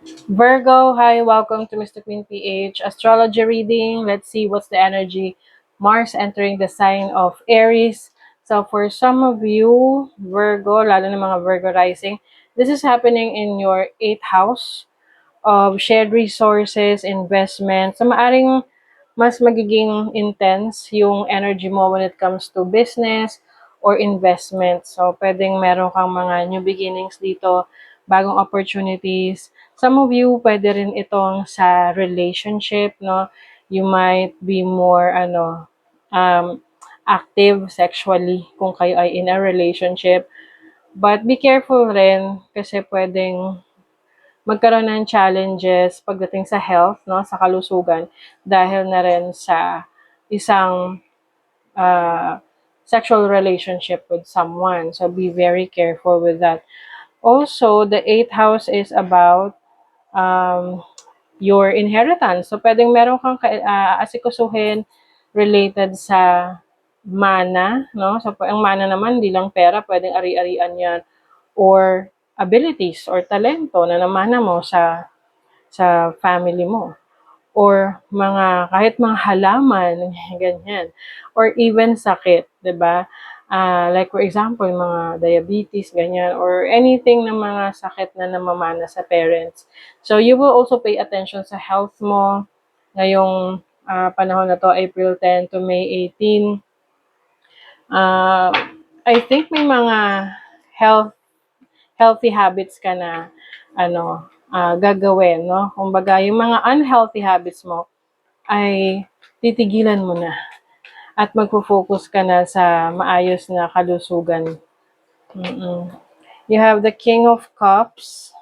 Virgo, hi, welcome to Mr. Queen PH astrology reading. Let's see what's the energy. Mars entering the sign of Aries. So for some of you, Virgo, lalo na mga Virgo rising, this is happening in your 8th house of shared resources, investment. So maaring mas magiging intense yung energy mo when it comes to business or investment. So pwedeng meron kang mga new beginnings dito, bagong opportunities. Some of you, pwede rin itong sa relationship, no? You might be more, active sexually kung kayo ay in a relationship. But be careful rin kasi pwedeng magkaroon ng challenges pagdating sa health, no, sa kalusugan, dahil na rin sa isang uh, sexual relationship with someone. So be very careful with that. Also, the 8th house is about um, your inheritance. So pwedeng meron kang asikasuhin related sa mana, no? So ang mana naman, hindi lang pera, pwedeng ari-arian yan or abilities or talento na namana mo sa family mo or kahit mga halaman ganyan or even sakit, 'di ba? Like for example, mga diabetes ganyan or anything na mga sakit na namamana sa parents. So you will also pay attention sa health mo ngayong panahon na to, April 10 to May 18. Uh, I think may mga health healthy habits ka na gagawin, no? Kumbaga, yung mga unhealthy habits mo ay titigilan mo na at magfo-focus ka na sa maayos na kalusugan. You have the King of Cups,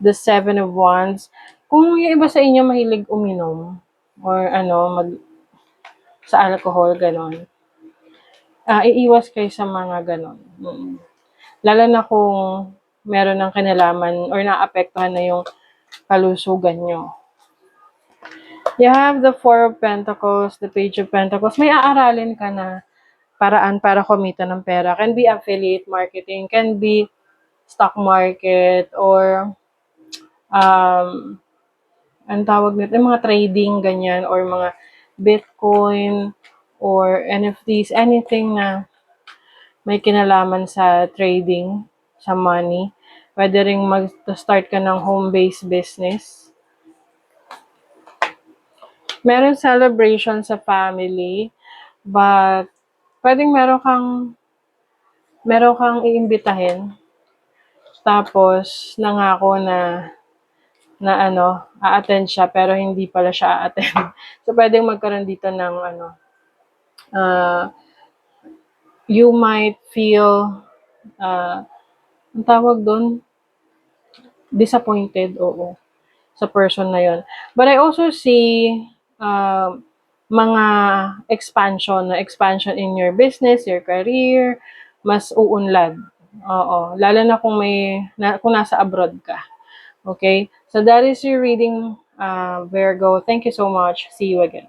the Seven of Wands. Kung yung iba sa inyo mahilig uminom or sa alcohol, ganon, iiwas kayo sa mga ganon. Lalo na kung meron ng kinalaman or naapektuhan na yung kalusugan nyo. You have the Four of Pentacles, the Page of Pentacles. May aaralin ka na paraan para kumita ng pera. Can be affiliate marketing, can be stock market, or ang tawag nito, mga trading, ganyan, or mga Bitcoin, or NFTs, anything na may kinalaman sa trading, sa money. Pwede rin mag-start ka ng home-based business. Meron celebration sa family, but pwedeng meron kang iimbitahin. Tapos, nangako na a-attend siya, pero hindi pala siya a-attend. So, pwedeng magkaroon dito ng you might feel, ang tawag doon, disappointed, oo, sa person na yon. But I also see mga expansion in your business, your career, mas uunlad. Oo, lalo na kung nasa abroad ka. Okay? So that is your reading, Virgo. Thank you so much. See you again.